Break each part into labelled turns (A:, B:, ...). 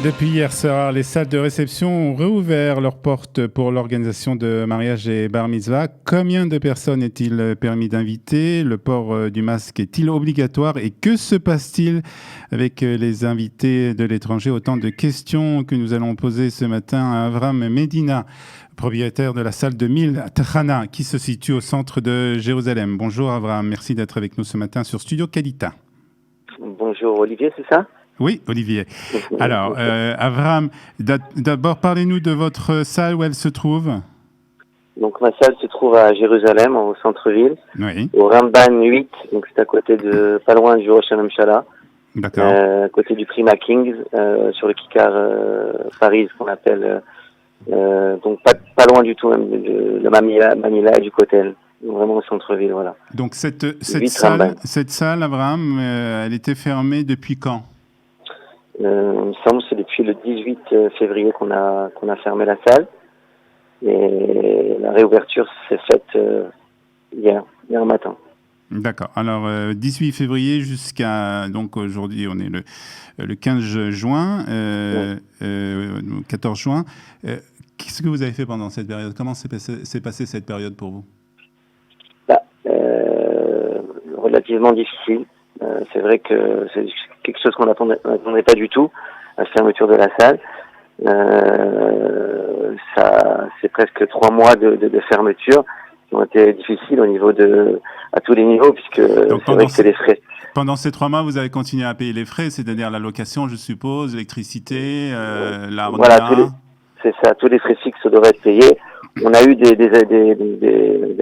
A: Depuis hier soir, les salles de réception ont réouvert leurs portes pour l'organisation de mariage et bar mitzvah. Combien de personnes est-il permis d'inviter? Le port du masque est-il obligatoire? Et que se passe-t-il avec les invités de l'étranger? Autant de questions que nous allons poser ce matin à Avram Medina, propriétaire de la salle de Mil Trana, qui se situe au centre de Jérusalem. Bonjour Avram, merci d'être avec nous ce matin sur Studio Kalita.
B: Bonjour Olivier, c'est ça?
A: Oui, Olivier. Alors, Avram, d'abord, parlez-nous de votre salle, où elle se trouve.
B: Donc, ma salle se trouve à Jérusalem, au centre-ville,
A: oui.
B: Au Ramban 8, donc c'est à côté de, pas loin du Rosh Hashanah,
A: D'accord.
B: à côté du Prima Kings, sur le Kikar Paris, qu'on appelle, donc pas loin du tout même de Mamila et du Kotel, donc vraiment au centre-ville, voilà.
A: Donc, cette salle, Avram, elle était fermée depuis quand?
B: Il me semble que c'est depuis le 18 février qu'on a fermé la salle. Et la réouverture s'est faite hier matin.
A: D'accord. Alors, 18 février jusqu'à... Donc, aujourd'hui, on est le 15 juin, 14 juin. Qu'est-ce que vous avez fait pendant cette période? Comment s'est passée cette période pour vous?
B: Relativement difficile. C'est vrai que c'est quelque chose qu'on n'attendait pas du tout, la fermeture de la salle. Ça, c'est presque 3 mois de fermeture qui ont été difficiles à tous les niveaux, puisque
A: donc,
B: c'est vrai que c'est les frais.
A: Pendant ces 3 mois, vous avez continué à payer les frais, c'est-à-dire la location, je suppose, l'électricité, l'argent.
B: Voilà, c'est ça, tous les frais fixes doivent être payés. On a eu des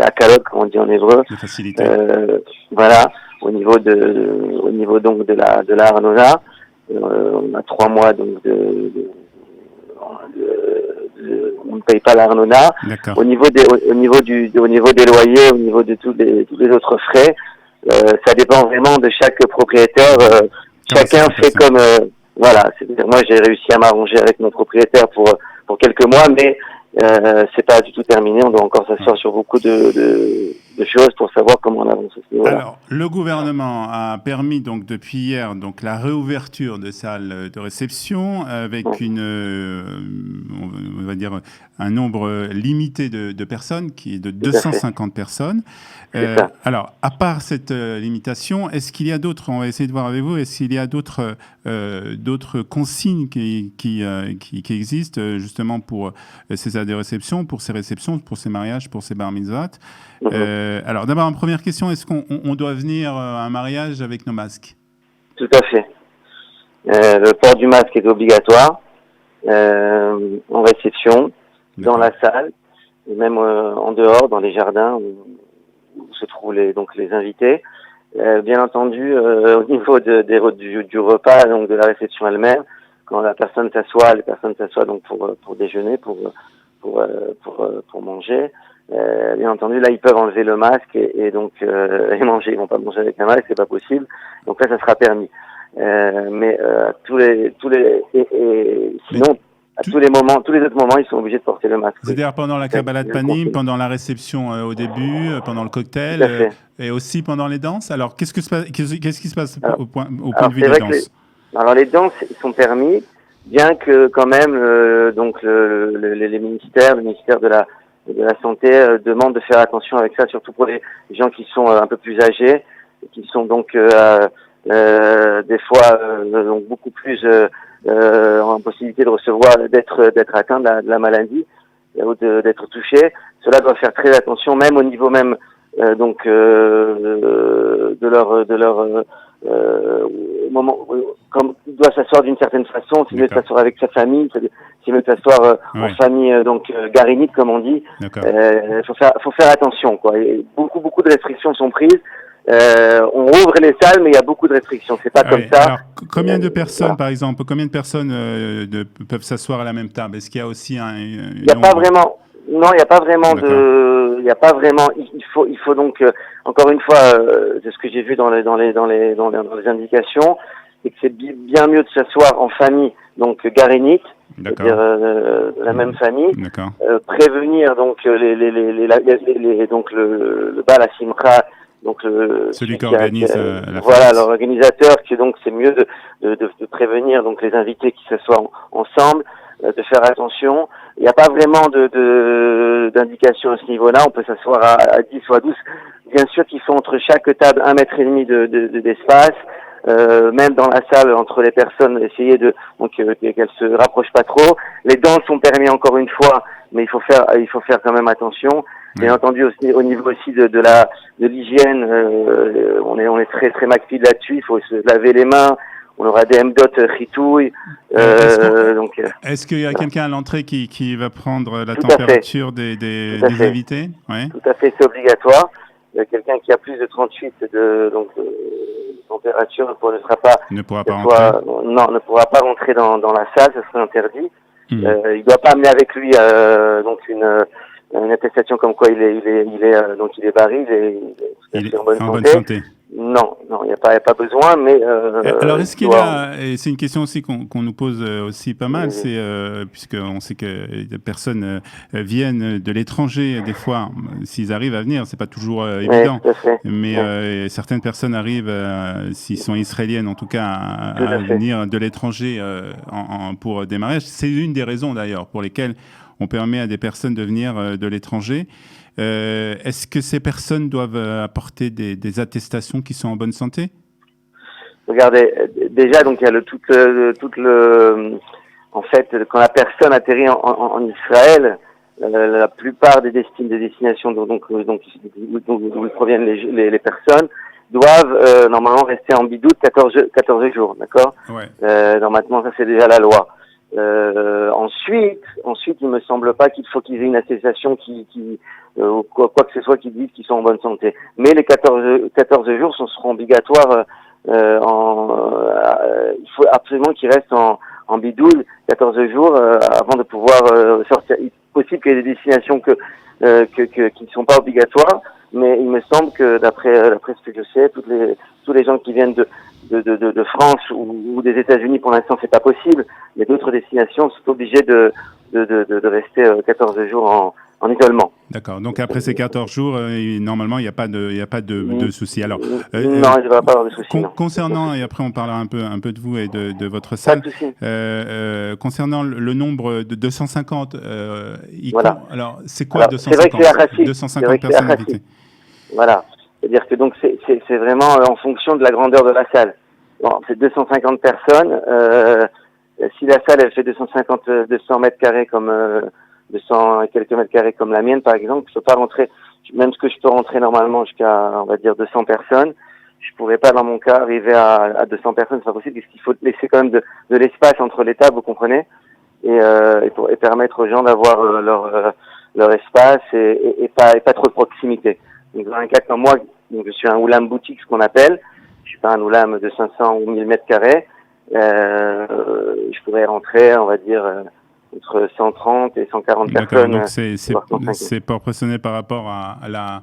B: hakalot, comme on dit en hébreu.
A: Des facilités.
B: Voilà, au niveau donc de la Arnona. On a 3 mois donc on ne paye pas l'Arnona. Au niveau des loyers, au niveau de tous les autres frais, ça dépend vraiment de chaque propriétaire. Chacun fait comme voilà. C'est-à-dire, moi j'ai réussi à m'arranger avec mon propriétaire pour quelques mois, mais c'est pas du tout terminé. On doit encore s'asseoir sur beaucoup de choses pour savoir comment on avance.
A: Alors, le gouvernement a permis donc depuis hier donc la réouverture de salles de réception avec on va dire un nombre limité de personnes qui est de 250 personnes. Alors, à part cette limitation, est-ce qu'il y a d'autres? On va essayer de voir avec vous. Est-ce qu'il y a d'autres consignes qui existent justement pour ces salles de réception, pour ces réceptions, pour ces mariages, pour ces bar mitzvot? Alors, d'abord, en première question, est-ce qu'on doit venir à un mariage avec nos masques?
B: Tout à fait. Le port du masque est obligatoire en réception, dans la salle, et même en dehors, dans les jardins où se trouvent les invités. Bien entendu, au niveau du repas, donc de la réception elle-même, quand les personnes s'assoient donc pour déjeuner, pour manger. Bien entendu, là, ils peuvent enlever le masque et donc et manger. Ils vont pas manger avec un masque, c'est pas possible. Donc là, ça sera permis. Mais sinon, à tous les autres moments, ils sont obligés de porter le masque.
A: C'est-à-dire pendant la Kabbalat Panim, pendant la réception au début, pendant le cocktail, et aussi pendant les danses. Alors, qu'est-ce qui se passe au point de vue des danses?
B: Alors, les danses, ils sont permis, bien que quand même, les ministères, le ministère de la santé demande de faire attention avec ça, surtout pour les gens qui sont un peu plus âgés, qui sont donc des fois donc beaucoup plus en possibilité de recevoir, d'être atteint de la maladie ou d'être touché. Cela doit faire très attention, même au niveau même de leur moment, comme il doit s'asseoir d'une certaine façon, s'il veut s'asseoir avec sa famille, s'il veut s'asseoir en famille, garinite comme on dit, faut faire attention, quoi. Et beaucoup de restrictions sont prises. On rouvre les salles, mais il y a beaucoup de restrictions. C'est pas comme ça.
A: Alors, combien de personnes, par exemple, peuvent s'asseoir à la même table? Est-ce qu'il y a aussi
B: il n'y a pas vraiment. Non, il n'y a pas vraiment il faut donc encore une fois de ce que j'ai vu dans les indications, c'est que c'est bien mieux de s'asseoir en famille, donc garénite, c'est-à-dire la même famille, prévenir donc le bal à Simcha Donc
A: celui qui organise la
B: voilà,
A: fête.
B: l'organisateur, qui donc c'est mieux de prévenir donc les invités qui s'assoient ensemble, de faire attention. Il n'y a pas vraiment d'indication à ce niveau-là. On peut s'asseoir à 10 ou à 12. Bien sûr qu'il faut entre chaque table 1,5 mètre d'espace. Même dans la salle, entre les personnes, essayer qu'elles se rapprochent pas trop. Les dents sont permis encore une fois, mais il faut faire quand même attention. Bien entendu aussi, au niveau aussi de l'hygiène, on est très très macpide là-dessus. Il faut se laver les mains. On aura des M-Dot ritouilles.
A: Est-ce qu'il y a quelqu'un à l'entrée qui va prendre la température des invités? Ouais.
B: Tout à fait, c'est obligatoire. Quelqu'un qui a plus de 38 de température ne pourra pas rentrer dans la salle, ça serait interdit. Il doit pas amener avec lui une attestation comme quoi il est barré, il est en bonne santé. Non, il n'y a pas besoin, mais...
A: alors, est-ce qu'il y a... Et c'est une question aussi qu'on nous pose aussi pas mal, c'est puisqu'on sait que des personnes viennent de l'étranger, des fois, s'ils arrivent à venir, c'est pas toujours évident, mais certaines personnes arrivent, s'ils sont israéliennes en tout cas, à venir de l'étranger pour des mariages. C'est une des raisons d'ailleurs pour lesquelles on permet à des personnes de venir de l'étranger. Est-ce que ces personnes doivent apporter des attestations qui sont en bonne santé?
B: Regardez, déjà, donc il y a en fait, quand la personne atterrit en Israël, la plupart des destinations d'où proviennent les personnes doivent normalement rester en bidoute 14 jours, d'accord? Normalement, ça c'est déjà la loi. Ensuite, il me semble pas qu'il faut qu'ils aient une attestation ou quoi que ce soit qui dise qu'ils sont en bonne santé. Mais les 14 jours seront obligatoires. Il faut absolument qu'ils restent en bidoule 14 jours avant de pouvoir sortir. Il est possible qu'il y ait des destinations qui ne sont pas obligatoires, mais il me semble que d'après ce que je sais, tous les gens qui viennent de France ou des États-Unis, pour l'instant, c'est pas possible. Mais d'autres destinations sont obligées de rester 14 jours en isolement.
A: D'accord. Donc après ces 14 jours, normalement, il n'y a pas de souci. Alors,
B: non, il ne devrait pas avoir de souci.
A: Concernant, et après on parlera un peu de vous et de votre salle. Concernant le nombre de 250,
B: voilà.
A: Alors, c'est quoi 250?
B: C'est vrai que c'est raciste.
A: 250 personnes invitées.
B: Voilà. C'est-à-dire que donc c'est vraiment en fonction de la grandeur de la salle. Bon, c'est 250 personnes. Si la salle elle fait 200 mètres carrés comme 200 et quelques mètres carrés comme la mienne par exemple, je peux pas rentrer. Même ce que je peux rentrer normalement jusqu'à on va dire 200 personnes, je pourrais pas dans mon cas arriver à 200 personnes, c'est pas possible parce qu'il faut laisser quand même de l'espace entre les tables, vous comprenez, et permettre aux gens d'avoir leur espace et pas trop de proximité. Donc dans un cas comme moi, donc je suis un oulam boutique, ce qu'on appelle. Je suis pas un oulam de 500 ou 1000 mètres carrés. Je pourrais rentrer, on va dire, entre 130 et 140 personnes.
A: Donc c'est proportionné par rapport à la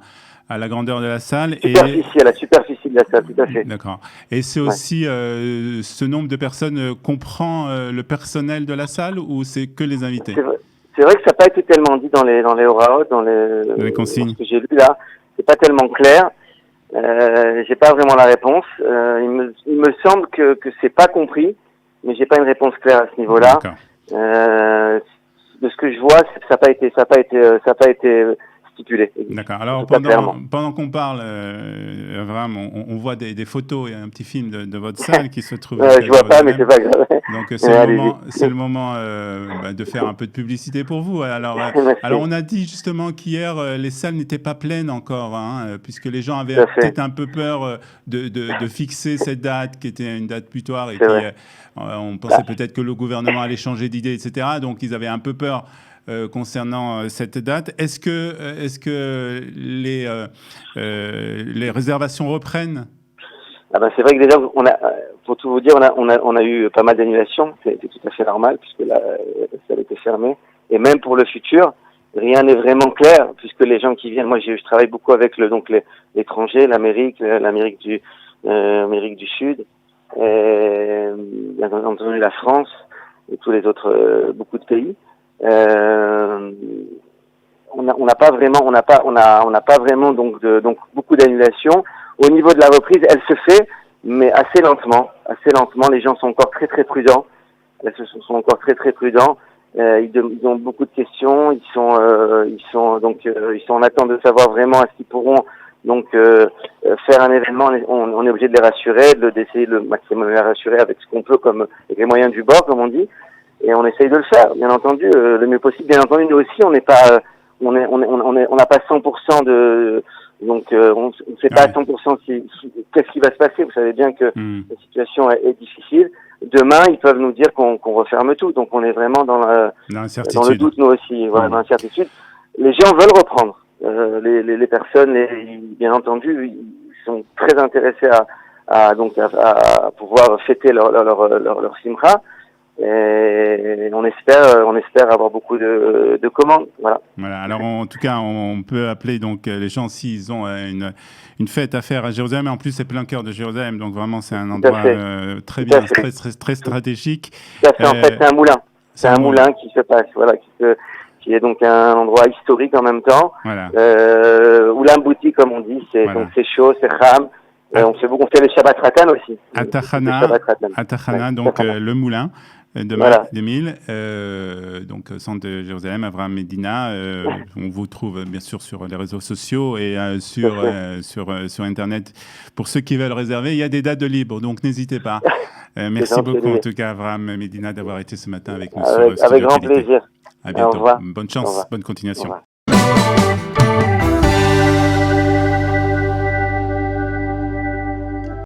A: grandeur de la salle.
B: À la superficie de la salle, tout à fait.
A: D'accord. Et c'est aussi ce nombre de personnes comprend le personnel de la salle ou c'est que les invités?
B: C'est vrai que ça n'a pas été tellement dit dans les horaires, dans les
A: consignes.
B: Ce que j'ai lu là. C'est pas tellement clair. J'ai pas vraiment la réponse. Il me semble que c'est pas compris, mais j'ai pas une réponse claire à ce niveau-là. De ce que je vois, ça n'a pas été stipulé.
A: D'accord. Alors pendant qu'on parle, vraiment, on voit des photos et un petit film de votre salle qui se trouve.
B: Je vois pas, mais c'est pas grave.
A: Donc c'est le moment de faire un peu de publicité pour vous. Alors on a dit justement qu'hier les salles n'étaient pas pleines encore, puisque les gens avaient peut-être un peu peur de fixer cette date qui était une date butoir et puis on pensait peut-être que le gouvernement allait changer d'idée, etc. Donc ils avaient un peu peur. Concernant cette date, est-ce que les réservations reprennent?
B: C'est vrai que déjà, pour tout vous dire, on a eu pas mal d'annulations. C'est tout à fait normal puisque la salle était fermée. Et même pour le futur, rien n'est vraiment clair puisque les gens qui viennent, moi je travaille beaucoup avec l'étranger, l'Amérique du Sud, et bien entendu la France et tous les autres beaucoup de pays. on n'a pas vraiment, on n'a pas vraiment donc beaucoup d'annulations. Au niveau de la reprise, elle se fait, mais assez lentement. Les gens sont encore très très prudents. Elles sont encore très très prudents. Ils ont beaucoup de questions. Ils sont en attente de savoir vraiment est-ce qu'ils pourront faire un événement. On est obligé de les rassurer, d'essayer le maximum de les rassurer avec ce qu'on peut, comme avec les moyens du bord, comme on dit. Et on essaye de le faire, bien entendu, le mieux possible. Bien entendu, nous aussi, on n'est pas, on n'a pas 100% de, on ne sait pas à 100% qu'est-ce qui va se passer. Vous savez bien que la situation est difficile. Demain, ils peuvent nous dire qu'on referme tout. Donc, on est vraiment dans le doute, nous aussi, voilà, dans l'incertitude. Les gens veulent reprendre. Les personnes, bien entendu, ils sont très intéressés à pouvoir fêter leur simcha. Et on espère avoir beaucoup de commandes. Voilà.
A: Alors en tout cas, on peut appeler donc les gens s'ils ont une fête à faire à Jérusalem. Et en plus, c'est plein cœur de Jérusalem, donc vraiment c'est un endroit très bien, très stratégique.
B: Tout à fait. En fait, c'est un moulin. C'est un moulin qui se passe, voilà, qui est donc un endroit historique en même temps.
A: Voilà.
B: Oulam Bouti, comme on dit, donc c'est chaud, c'est cham. On fait le Shabbat Ratan aussi.
A: Atachana, donc le moulin de Marc 2000, donc centre de Jérusalem, Avraham Medina. On vous trouve bien sûr sur les réseaux sociaux et sur Internet. Pour ceux qui veulent réserver, il y a des dates de libre, donc n'hésitez pas. Merci beaucoup en tout cas, Avraham Medina, d'avoir été ce matin avec nous.
B: Avec grand plaisir.
A: À bientôt. Bonne chance, bonne continuation.